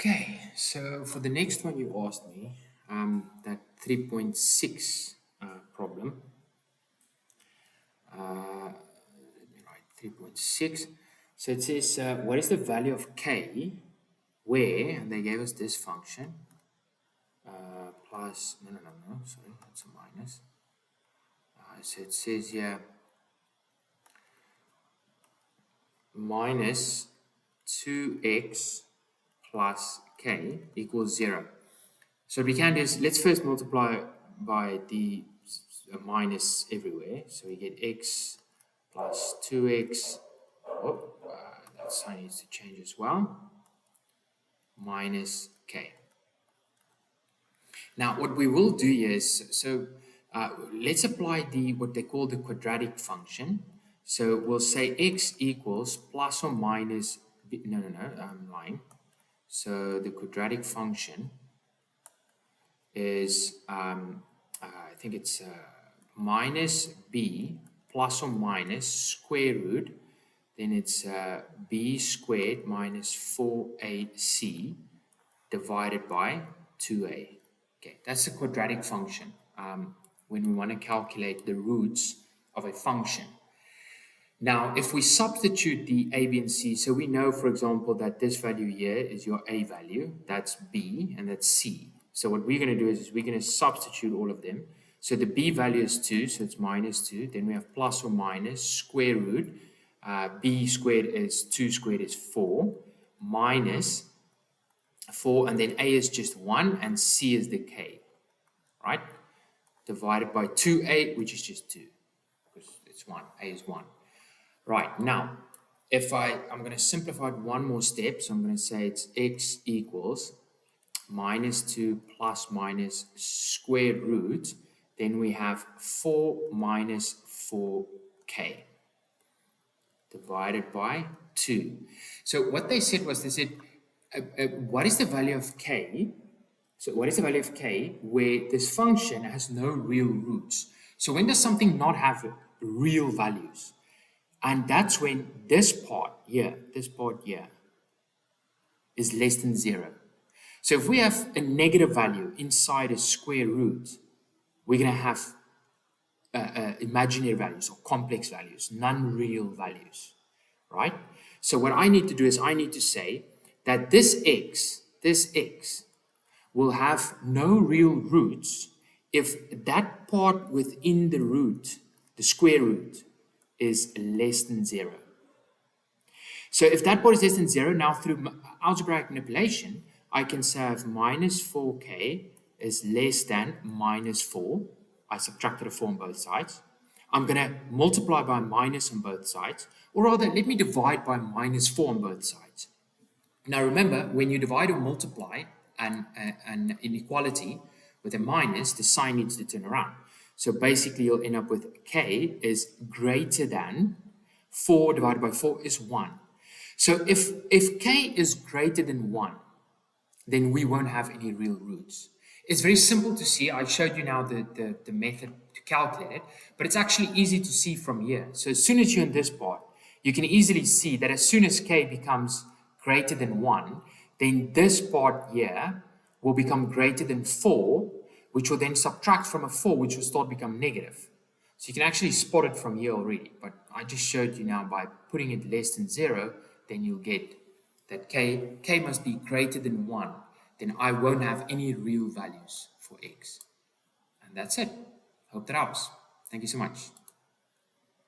Okay, so for the next one you asked me, that 3.6 problem. Let me write 3.6. So it says, what is the value of k where, and they gave us this function, plus, no, sorry, that's a minus. So it says here, minus 2x plus k equals 0. So what we can do is, let's first multiply by the minus everywhere. So we get x plus 2x, that sign needs to change as well, minus k. Now what we will do is, let's apply what they call the quadratic function. So we'll say x equals plus or minus, I'm lying. So the quadratic function is, I think it's minus b plus or minus square root, then it's b squared minus 4ac divided by 2a. Okay, that's the quadratic function when we want to calculate the roots of a function. Now, if we substitute the a, b, and c, so we know, for example, that this value here is your a value, that's b, and that's c. So what we're going to do is we're going to substitute all of them. So the b value is 2, so it's minus 2. Then we have plus or minus square root. B squared is 2 squared is 4, minus 4, and then a is just 1, and c is the k, right? Divided by 2a, which is just 2, because it's 1, a is 1. Right, now, if I'm going to simplify it one more step, so I'm going to say it's x equals minus 2 plus minus square root, then we have 4 minus 4k divided by 2. So what they said was, they said, what is the value of k? So what is the value of k where this function has no real roots? So when does something not have real values? And that's when this part here is less than 0. So if we have a negative value inside a square root, we're going to have imaginary values or complex values, non-real values, right? So what I need to do is I need to say that this x will have no real roots if that part within the root, the square root, is less than 0. So if that part is less than 0, now through algebraic manipulation, I can say if minus 4k is less than minus 4, I subtracted a 4 on both sides. I'm going to multiply by minus on both sides, or rather, let me divide by minus 4 on both sides. Now remember, when you divide or multiply an inequality with a minus, the sign needs to turn around. So basically, you'll end up with k is greater than 4 divided by 4 is 1. So if k is greater than 1, then we won't have any real roots. It's very simple to see. I showed you now the method to calculate it, but it's actually easy to see from here. So as soon as you're in this part, you can easily see that as soon as k becomes greater than 1, then this part here will become greater than 4, which will then subtract from a 4, which will start become negative. So you can actually spot it from here already, but I just showed you now by putting it less than 0, then you'll get that k must be greater than 1, then I won't have any real values for x. And that's it. Hope that helps. Thank you so much.